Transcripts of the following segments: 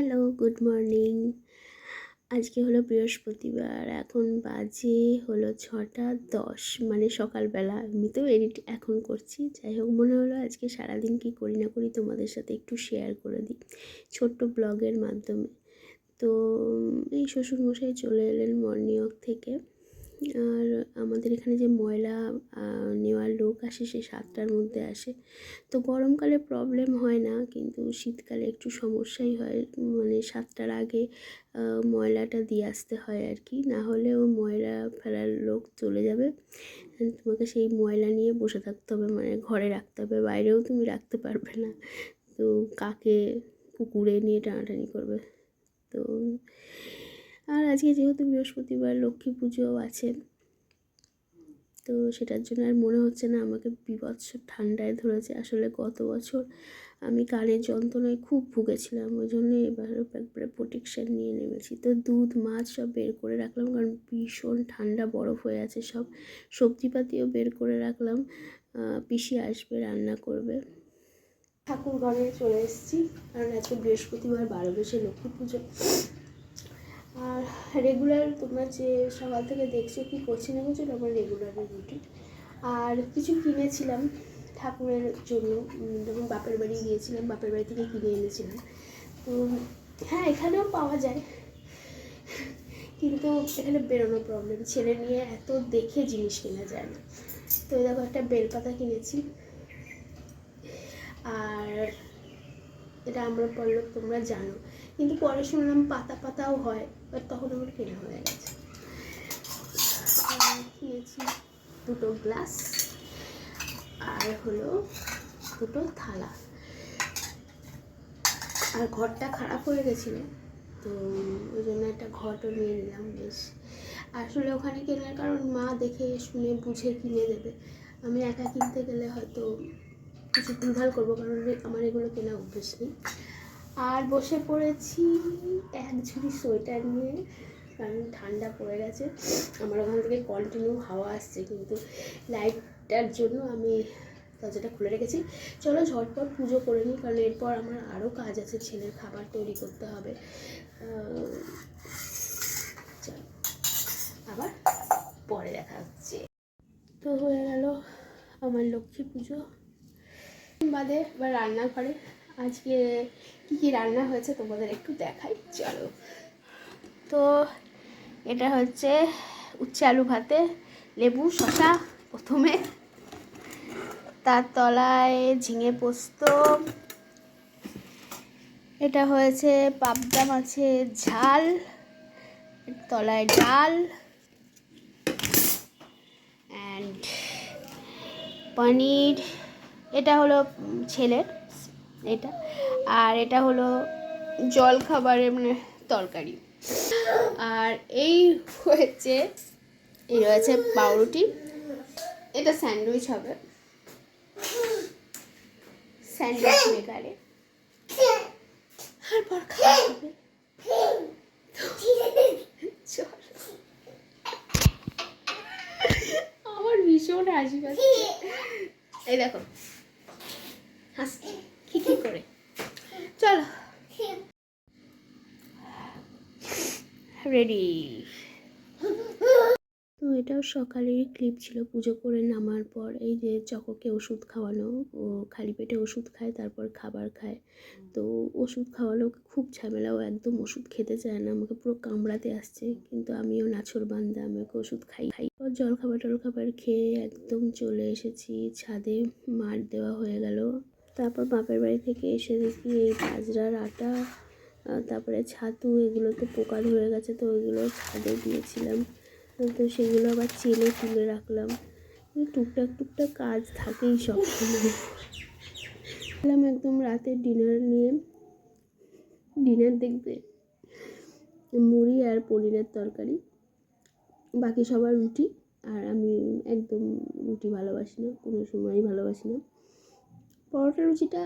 Hello, good morning. আজকে হলো বৃহস্পতিবার, এখন বাজে হলো 6:10, মানে সকালবেলা। এমনিতেও এডিট এখন করছি, যাই হোক মনে হলো আজকে সারাদিন কী করি না করি তোমাদের সাথে একটু শেয়ার করে দিই ছোট্ট ব্লগের মাধ্যমে। তো এই শ্বশুরমশাই চলে এলেন মর্নিং ওয়াক থেকে। আর আমাদের এখানে যে ময়লা নেওয়ার লোক আসে সে 7টার মধ্যে আসে। তো গরমকালে প্রবলেম হয় না, কিন্তু শীতকালে একটু সমস্যাই হয়, মানে 7টার আগে ময়লাটা দিয়ে আসতে হয় আর কি, না হলে ও ময়লা ফেলার লোক চলে যাবে। তোমাকে সেই ময়লা নিয়ে বসে থাকতে হবে, মানে ঘরে রাখতে হবে, বাইরেও তুমি রাখতে পারবে না। তো কাকে কুকুরে নিয়ে টানাটানি করবে। তো আর আজকে যেহেতু বৃহস্পতিবার, লক্ষ্মী পুজোও আছে, তো সেটার জন্য আর মনে হচ্ছে না আমাকে বীভৎস ঠান্ডায় ধরেছে। আসলে গত বছর আমি কানের যন্ত্রণায় খুব ভুগেছিলাম, ওই জন্য এবার একবারে প্রোটেকশান নিয়ে নেমেছি। তো দুধ মাছ সব বের করে রাখলাম, কারণ ভীষণ ঠান্ডা, বরফ হয়ে আছে সব। সবজিপাতিও বের করে রাখলাম, পিসি আসবে, রান্না করবে। ঠাকুর ঘরে চলে এসেছি, কারণ আজকে বৃহস্পতিবার, 12 লক্ষ্মী পুজো। আর রেগুলার তোমরা যে সকাল থেকে দেখছো কী করছি না করছো, আমার রেগুলারের রুটিন। আর কিছু কিনেছিলাম ঠাকুরের জন্য, যখন বাপের বাড়ি গিয়েছিলাম, বাপের বাড়ি থেকে কিনে এনেছিলাম। তো হ্যাঁ, এখানেও পাওয়া যায়, কিন্তু এখানে বেরোনো প্রবলেম, ছেলে নিয়ে এত দেখে জিনিস কেনা যায় না। তো দেখো, একটা বেলপাতা কিনেছি। আর এটা আমরা পল্লব, তোমরা জানো, কিন্তু পরে শুনলাম পাতা পাতাও হয়, বাট তখন আমার কেনা হয়ে গেছে। কিনেছি 2টো গ্লাস, আর হলো 2টো থালা। আর ঘরটা খারাপ হয়ে গেছিলো, তো ওই জন্য একটা ঘটও নিয়ে নিলাম। বেশ, আসলে ওখানে কেনার কারণ মা দেখে শুনে বুঝে কিনে দেবে, আমি একা কিনতে গেলে হয়তো কিছু ভুলভাল করবো, কারণ আমার এগুলো কেনা অভ্যেস নেই। আর বসে পড়েছি এক ঝুড়ি সোয়েটার নিয়ে, কারণ ঠান্ডা পড়ে গেছে। আমার ওখান থেকে কন্টিনিউ হাওয়া আসছে, কিন্তু লাইটটার জন্য আমি দরজাটা খুলে রেখেছি। চলো ঝটপট পুজো করে নিই, কারণ এরপর আমার আরও কাজ আছে, ছেলের খাবার তৈরি করতে হবে। চলো আবার পরে দেখা হচ্ছে। তো হয়ে গেল আমার লক্ষ্মী পুজো বাদে এবার রান্নাঘরে আজকে কী কী রান্না হয়েছে তোমাদের একটু দেখাই, চলো। তো এটা হচ্ছে উচ্ছে আলু ভাতে লেবু শসা প্রথমে, তার তলায় ঝিঙে পোস্ত, এটা হয়েছে পাবদা মাছের ঝাল, তলায় ডাল অ্যান্ড পনির, এটা হলো ছেলের এটা, আর এটা হলো জল খাবারের মানে তরকারি। আর এই হয়েছে, এই রয়েছে পাউরুটি, এটা স্যান্ডউইচ হবে স্যান্ডউইচ মেকারে, আর পর খাওয়া হবে। আমার ভীষণ হাসি পাচ্ছে, এই দেখো হাসি খিখি করে। চলো রেডি। তো এটাও সকালেরই ক্লিপ ছিল, পুজো করে নামার পর। এই যে চকোকে ওষুধ খাওয়ানো, ও খালি পেটে ওষুধ খায়, তারপর খাবার খায়। তো ওষুধ খাওয়ালেও খুব ঝামেলা, ও একদম ওষুধ খেতে চায় না, আমাকে পুরো কামড়াতে আসছে, কিন্তু আমিও নাছোড়বান্দা, আমাকে ওষুধ খাই। জলখাবার খেয়ে একদম চলে এসেছি ছাদে, মার দেওয়া হয়ে গেল। তারপর বাপের বাড়ি থেকে এসে দেখি এই বাজরার আটা, তারপরে ছাতু, এগুলোতে পোকা ধরে গেছে, তো ওইগুলো ছাদে দিয়েছিলাম, তো সেগুলো আবার চেলে তুলে রাখলাম। টুকটাক কাজ থাকেই সবসময়। একদম রাতের ডিনার নিয়ে, ডিনার দেখবে মুড়ি আর পনিরের তরকারি, বাকি সবার রুটি, আর আমি একদম রুটি ভালোবাসি না, কোনো সময়ই ভালোবাসি না। পরোটা রুটিটা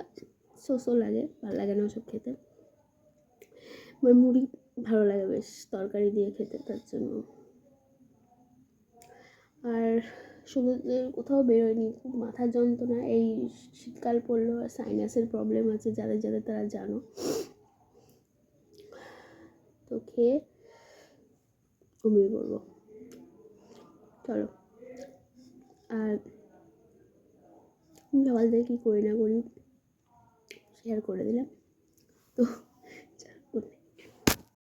সোসো লাগে, ভালো লাগে না ওসব খেতে। আমার মুড়ি ভালো লাগে বেশ তরকারি দিয়ে খেতে, তার জন্য। আর শুধু কোথাও বেরোয়নি, খুব মাথার যন্ত্রণা, এই শীতকাল পড়লো, আর সাইনাসের প্রবলেম আছে যাদের যাদের তারা জানো। খেয়ে ঘুমিয়ে পড়বো। চলো, আর সকাল থেকে কী করি না করি শেয়ার করে দিলাম। তো